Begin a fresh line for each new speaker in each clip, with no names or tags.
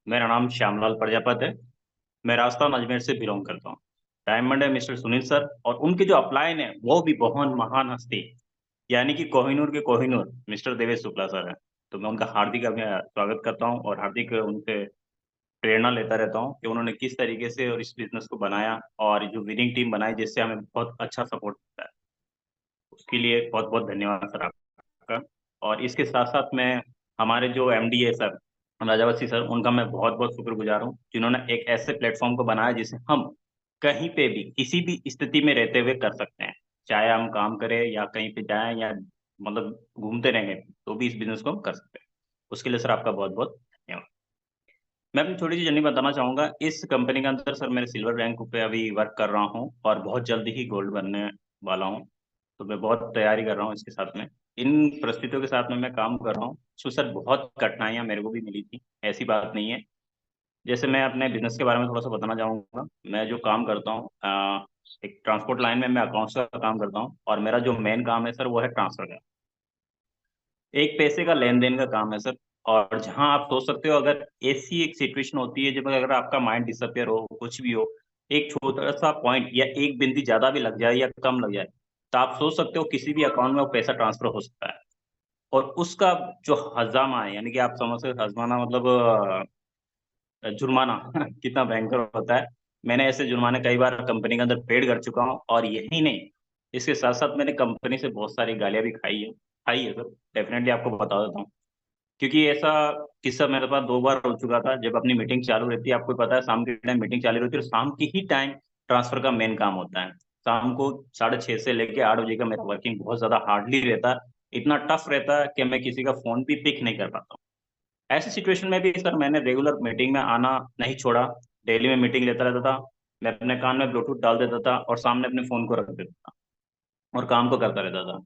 मेरा नाम श्यामलाल प्रजापत है। मैं राजस्थान अजमेर से बिलोंग करता हूँ। डायमंड है मिस्टर सुनील सर, और उनके जो अपलाइन है वो भी बहुत महान हस्ती, यानी कि कोहिनूर के कोहिनूर मिस्टर देवेश शुक्ला सर है। तो मैं उनका हार्दिक स्वागत करता हूँ और हार्दिक उनसे प्रेरणा लेता रहता हूँ कि उन्होंने किस तरीके से और इस बिजनेस को बनाया और जो विनिंग टीम बनाई जिससे हमें बहुत अच्छा सपोर्ट मिलता है। उसके लिए बहुत बहुत धन्यवाद सर आपका। और इसके साथ साथ मैं हमारे जो एमडी है सर राजावती सर, उनका मैं बहुत बहुत शुक्रगुजार हूँ जिन्होंने एक ऐसे प्लेटफॉर्म को बनाया जिसे हम कहीं पे भी किसी भी स्थिति में रहते हुए कर सकते हैं। चाहे हम काम करें या कहीं पे जाएं या मतलब घूमते रहेंगे तो भी इस बिजनेस को हम कर सकते हैं। उसके लिए सर आपका बहुत बहुत धन्यवाद। मैं अपनी छोटी सी जर्नी बताना चाहूंगा। इस कंपनी के अंदर सर मेरे सिल्वर रैंक पे अभी वर्क कर रहा हूँ और बहुत जल्दी ही गोल्ड बनने वाला हूँ। तो मैं बहुत तैयारी कर रहा हूँ इसके साथ में। इन परिस्थितियों के साथ में मैं काम कर रहा हूँ, तो सर बहुत कठिनाइयाँ मेरे को भी मिली थी, ऐसी बात नहीं है। जैसे मैं अपने बिजनेस के बारे में थोड़ा सा बताना चाहूंगा। मैं जो काम करता हूँ एक ट्रांसपोर्ट लाइन में मैं अकाउंट्स का काम करता हूँ, और मेरा जो मेन काम है सर वो है ट्रांसफर का। एक पैसे का लेन देन का काम है सर। और जहां आप सोच सकते हो, अगर ऐसी एक सिचुएशन होती है जब अगर आपका माइंड डिसअपियर हो, कुछ भी हो, एक छोटा सा पॉइंट या एक बिंदी ज्यादा भी लग जाए या कम लग जाए, तो आप सोच सकते हो किसी भी अकाउंट में वो पैसा ट्रांसफर हो सकता है। और उसका जो हजामा है, यानी कि आप समझ सकते हो, हजमाना मतलब जुर्माना कितना भयंकर होता है। मैंने ऐसे जुर्माने कई बार कंपनी के अंदर पेड कर चुका हूँ, और यही नहीं, इसके साथ साथ मैंने कंपनी से बहुत सारी गालियां भी खाई है सर। डेफिनेटली आपको बता देता हूँ, क्योंकि ऐसा किस्सा मेरे पास 2 बार हो चुका था। जब अपनी मीटिंग चालू रहती है, आपको पता है शाम के टाइम मीटिंग चालू रहती है, और शाम के ही टाइम ट्रांसफर का मेन काम होता है। शाम को 6:30 से लेके 8 बजे का मेरा वर्किंग बहुत ज्यादा हार्डली रहता है। इतना टफ रहता है कि मैं किसी का फोन भी पिक नहीं कर पाता हूँ। ऐसी सिचुएशन में भी सर मैंने रेगुलर मीटिंग में आना नहीं छोड़ा। डेली में मीटिंग लेता रहता था। मैं अपने कान में ब्लूटूथ डाल देता था और सामने अपने फोन को रख देता था और काम को करता रहता था।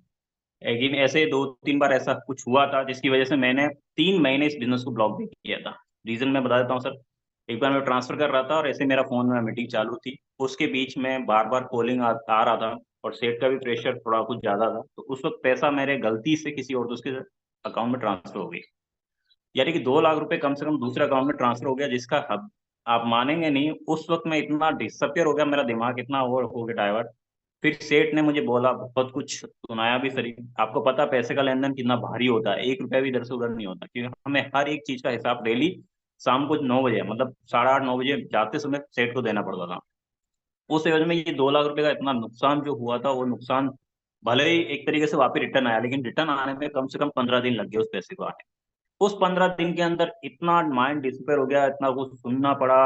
लेकिन ऐसे 2-3 बार ऐसा कुछ हुआ था जिसकी वजह से मैंने 3 महीने इस बिजनेस को ब्लॉक भी किया था। रीजन मैं बता देता हूँ सर। एक बार मैं ट्रांसफर कर रहा था और ऐसे मेरा फोन में मीटिंग चालू थी, उसके बीच में बार बार कॉलिंग आ रहा था, और सेट का भी प्रेशर थोड़ा कुछ ज्यादा था, तो उस वक्त पैसा मेरे गलती से किसी और दोस्त के अकाउंट में ट्रांसफर हो गई। यानी कि 2 लाख रुपए कम से कम दूसरे अकाउंट में ट्रांसफर हो गया, जिसका हब आप मानेंगे नहीं। उस वक्त मैं इतना डिसअपियर हो गया, मेरा दिमाग इतना वो हो गया डाइवर्ट। फिर सेठ ने मुझे बोला, बहुत कुछ सुनाया भी सही। आपको पता पैसे का लेन देन कितना भारी होता है, 1 रुपया भी इधर से उधर नहीं होता, क्योंकि हमें हर एक चीज का हिसाब डेली शाम को 9 बजे, मतलब 8:30-9 बजे जाते समय सेठ को देना पड़ता था। उस एवज में ये 2 लाख रुपए का इतना नुकसान जो हुआ था, वो नुकसान भले ही एक तरीके से वापस रिटर्न आया, लेकिन रिटर्न आने में कम से कम 15 दिन लग गए उस पैसे को आने। उस 15 दिन के अंदर इतना माइंड डिस्पेयर हो गया, इतना कुछ सुनना पड़ा।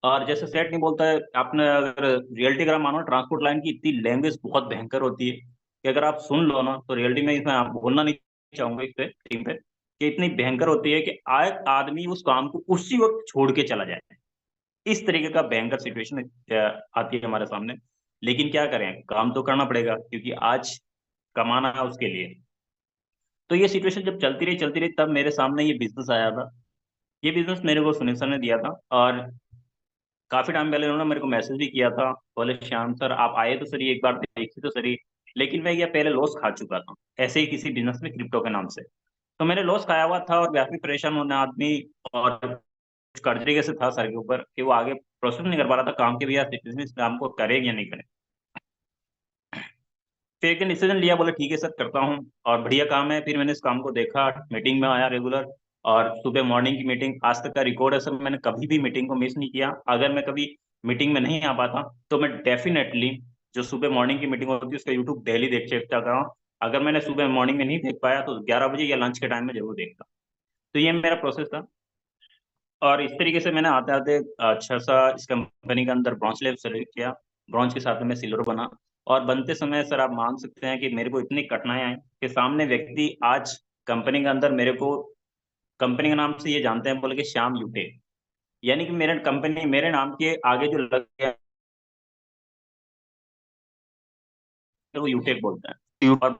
और जैसे सेठ नहीं बोलता है, आपने अगर रियलिटी अगर मानो, ट्रांसपोर्ट लाइन की इतनी लैंग्वेज बहुत भयंकर होती है कि अगर आप सुन लो ना, तो रियलिटी में इसमें आप बोलना नहीं चाहूंगा इस पे टीम पे, कि इतनी भयंकर होती है कि आए आदमी उस काम को उसी वक्त छोड़ के चला जाए। इस तरीके का भयंकर सिचुएशन आती है हमारे सामने। लेकिन क्या करें, काम तो करना पड़ेगा, क्योंकि आज कमाना है उसके लिए। तो ये सिचुएशन जब चलती रही, तब मेरे सामने ये बिजनेस आया था। ये बिजनेस मेरे को सुनील सर ने दिया था, और काफी टाइम पहले उन्होंने मेरे को मैसेज भी किया था। बोले, श्याम सर आप आए तो सही, एक बार देखिए तो सही। लेकिन मैं ये पहले लॉस खा चुका था ऐसे ही किसी बिजनेस में, क्रिप्टो के नाम से। तो मैंने लॉस खाया हुआ था, और काफी परेशान होने आदमी, और कुछ कर्ज तरीके से था सर के ऊपर कि वो आगे प्रोसेस नहीं कर पा रहा था काम के भी, यार इस काम को करें या नहीं करें। फिर एक दिन डिसीजन लिया, बोले ठीक है सर करता हूँ, और बढ़िया काम है। फिर मैंने इस काम को देखा, मीटिंग में आया रेगुलर, और सुबह मॉर्निंग की मीटिंग आज तक का रिकॉर्ड है सर। मैंने कभी भी मीटिंग को मिस नहीं किया। अगर मैं कभी मीटिंग में नहीं आ पाता, तो मैं डेफिनेटली जो सुबह मॉर्निंग की मीटिंग होती है उसका यूट्यूब डेली देख चेक कर रहा हूँ। अगर मैंने सुबह मॉर्निंग में नहीं देख पाया, तो 11 बजे या लंच के टाइम में जरूर देखता। तो ये मेरा प्रोसेस था। और इस तरीके से मैंने आते आते अच्छा सा इस कंपनी के अंदर ब्रॉन्ज लेवल सेलेक्ट किया। ब्रॉन्ज के साथ में मैं सिल्वर बना। और बनते समय सर आप मान सकते हैं कि मेरे को इतनी कठिनाई आई कि सामने व्यक्ति आज कंपनी के अंदर मेरे को कंपनी के नाम से ये जानते हैं, बोले कि श्याम यूटे, यानी कि मेरे कंपनी मेरे नाम के आगे जो लग गया वो यूटेक बोलता है। और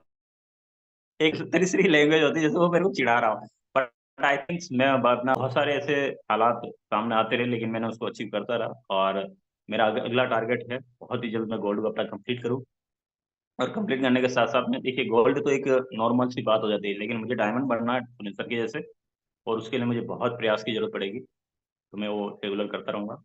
एक तीसरी लैंग्वेज होती है जैसे वो मेरे को चिढ़ा रहा हो। बट आई थिंक मैं बाद में बहुत सारे ऐसे हालात सामने आते रहे, लेकिन मैंने उसको अचीव करता रहा। और मेरा अगला टारगेट है बहुत ही जल्द मैं गोल्ड को अपना कंप्लीट करूँ। और कंप्लीट करने के साथ साथ में देखिए, गोल्ड तो एक नॉर्मल सी बात हो जाती है, लेकिन मुझे डायमंड बनना है सुनील सर के जैसे, और उसके लिए मुझे बहुत प्रयास की जरूरत पड़ेगी। तो मैं वो रेगुलर करता रहूँगा।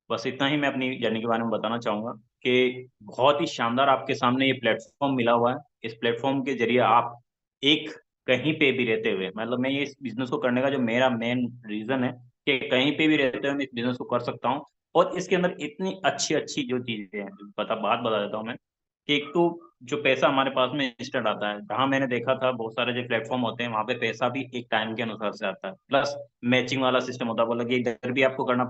बस इतना ही मैं अपनी जर्नी के बारे में बताना चाहूँगा कि बहुत ही शानदार आपके सामने ये प्लेटफ़ॉर्म मिला हुआ है। इस प्लेटफ़ॉर्म के ज़रिए आप एक कहीं पे भी रहते हुए मतलब मैं ये इस बिज़नेस को करने का जो मेरा मेन रीज़न है कि कहीं पे भी रहते हुए मैं इस बिज़नेस को कर सकता हूँ और इसके अंदर इतनी अच्छी-अच्छी जो चीज़ें हैं, बात बता देता हूँ मैं, कि एक तो जो पैसा हमारे पास में इंस्टेंट आता है, जहाँ मैंने देखा था बहुत सारे जो प्लेटफ़ॉर्म होते हैं, वहाँ पे पैसा भी एक टाइम के अनुसार से आता है। प्लस मैचिंग वाला सिस्टम होता है, मतलब कि इधर भी आपको करना